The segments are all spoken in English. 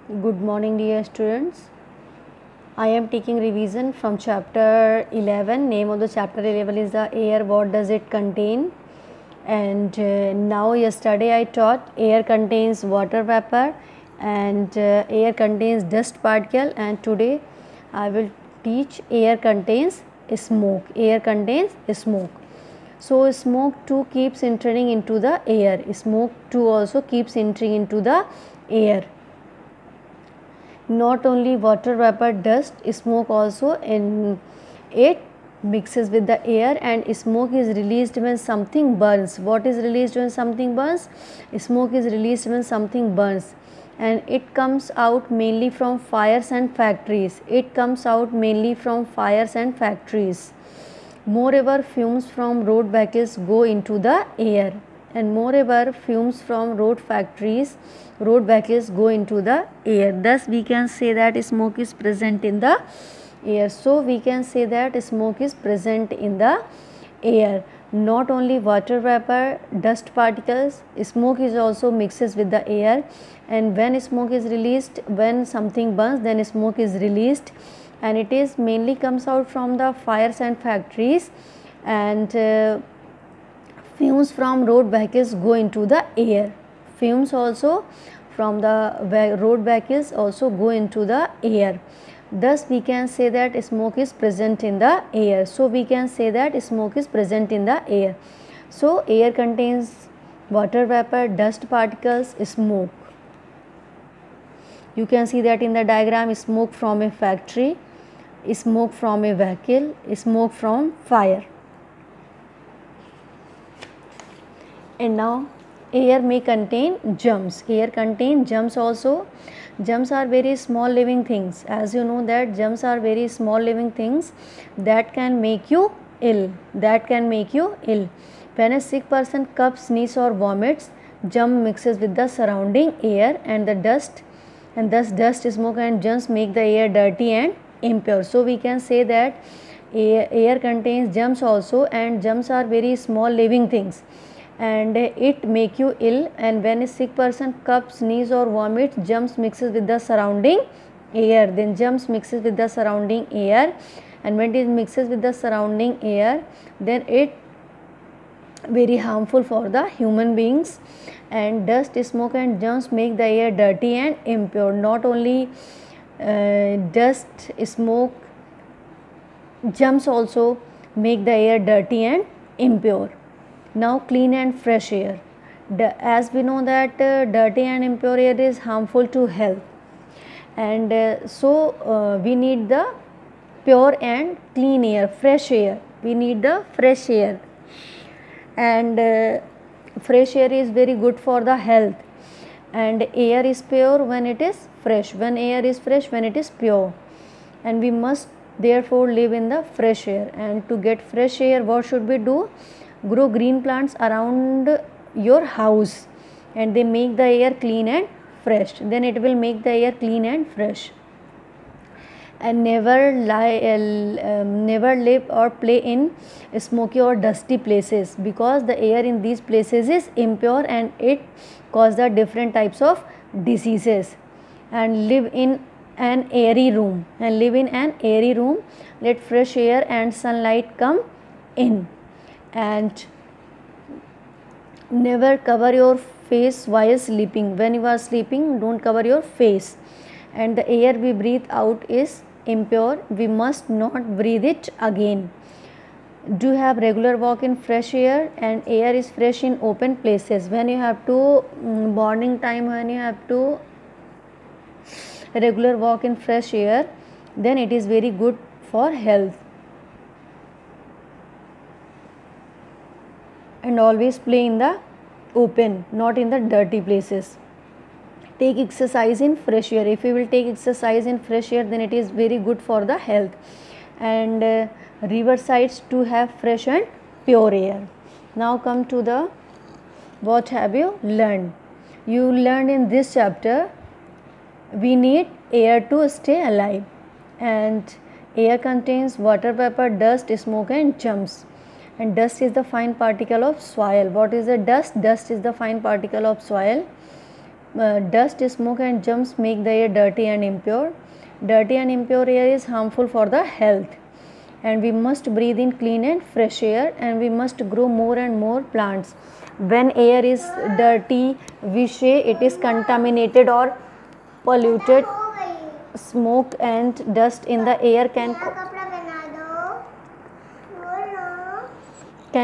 Good morning, dear students. I am taking revision from chapter 11. Name of the chapter 11 is the air. What does it contain? And now yesterday I taught air contains water vapor and air contains dust particle, and today I will teach air contains smoke. Air contains smoke. So smoke too keeps entering into the air. Smoke too also keeps entering into the air. Not only water vapor, dust, smoke also in it mixes with the air, and smoke is released when something burns. What is released when something burns? Smoke is released when something burns, and it comes out mainly from fires and factories. It comes out mainly from fires and factories. Moreover, fumes from road vehicles go into the air, and moreover fumes from road vehicles go into the air. Thus we can say that smoke is present in the air. So we can say that smoke is present in the air. Not only water vapor, dust particles, smoke is also mixes with the air, and when smoke is released, when something burns, then smoke is released, and it is mainly comes out from the fires and factories, and fumes from road vehicles go into the air. Fumes also from the road vehicles also go into the air. Thus we can say that smoke is present in the air. So we can say that smoke is present in the air. So air contains water vapor, dust particles, smoke. You can see that in the diagram: smoke from a factory, smoke from a vehicle, smoke from fire. And now air may contain germs. Air contain germs also. Germs are very small living things. As you know that germs are very small living things that can make you ill. When a sick person coughs, sneezes or vomits, germ mixes with the surrounding air and the dust, and thus dust, smoke and germs make the air dirty and impure. So we can say that air contains germs also, and germs are very small living things and it make you ill. And when a sick person coughs, sneezes or vomits, germs mixes with the surrounding air. Then germs mixes with the surrounding air, and when it mixes with the surrounding air, then it very harmful for the human beings. And dust, smoke and germs make the air dirty and impure. Not only dust, smoke, germs also make the air dirty and impure. Now clean and fresh air. As we know that dirty and impure air is harmful to health, and so we need the pure and clean air, fresh air. We need the fresh air, and fresh air is very good for the health. And air is pure when it is fresh. When air is fresh, when it is pure, and we must therefore live in the fresh air. And to get fresh air, what should we do? Grow green plants around your house, and they make the air clean and fresh. Then it will make the air clean and fresh. And never live or play in smoky or dusty places, because the air in these places is impure and it causes the different types of diseases. And live in an airy room. Let fresh air and sunlight come in. And never cover your face while sleeping. When you are sleeping, don't cover your face. And the air we breathe out is impure. We must not breathe it again. Do have regular walk in fresh air, and air is fresh in open places. When you have to morning time, when you have to regular walk in fresh air, then it is very good for health. And always play in the open, not in the dirty places. Take exercise in fresh air. If you will take exercise in fresh air, then it is very good for the health. And river sides to have fresh and pure air. Now come to the what have you learned. You learned in this chapter we need air to stay alive, and air contains water vapor, dust, smoke and germs. And dust is the fine particle of soil. What is the dust? Dust is the fine particle of soil, dust, smoke and germs make the air dirty and impure. Dirty and impure air is harmful for the health, and we must breathe in clean and fresh air, and we must grow more and more plants. When air is dirty, we say it is contaminated or polluted. Smoke and dust in the air can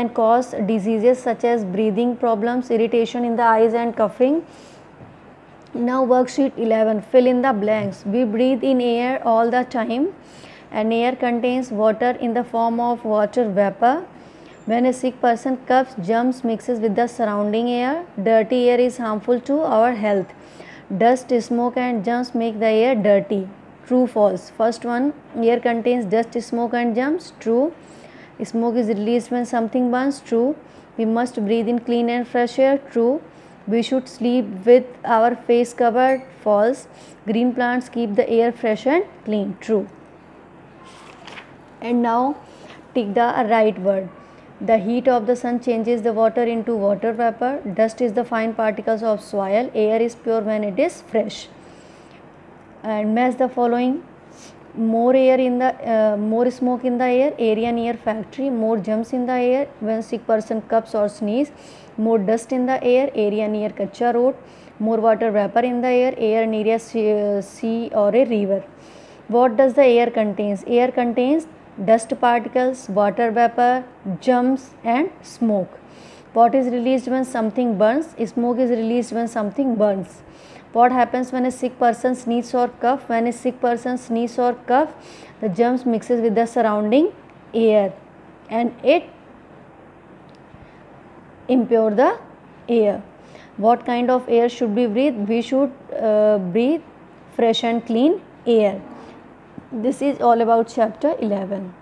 cause diseases such as breathing problems, irritation in the eyes and coughing. Now worksheet 11, fill in the blanks. We breathe in air all the time, and air contains water in the form of water vapor. When a sick person coughs, germs mixes with the surrounding air. Dirty air is harmful to our health. Dust, smoke and germs make the air dirty. True, false? First one, air contains dust, smoke and germs. True. Smoke is released when something burns. True. We must breathe in clean and fresh air. True. We should sleep with our face covered. False. Green plants keep the air fresh and clean. True. And now take the right word. The heat of the sun changes the water into water vapor. Dust is the fine particles of soil. Air is pure when it is fresh. And match the following. More smoke in the air, area near factory. More germs in the air when sick person coughs or sneeze. More dust in the air, area near Kacha road. More water vapor in the air near a sea or a river. What does the air contains? Air contains dust particles, water vapor, germs and smoke. What is released when something burns? Smoke is released when something burns. What happens when a sick person sneezes or cough? When a sick person sneezes or cough, the germs mixes with the surrounding air and it impure the air. What kind of air should we breathe? We should breathe fresh and clean air. This is all about chapter 11.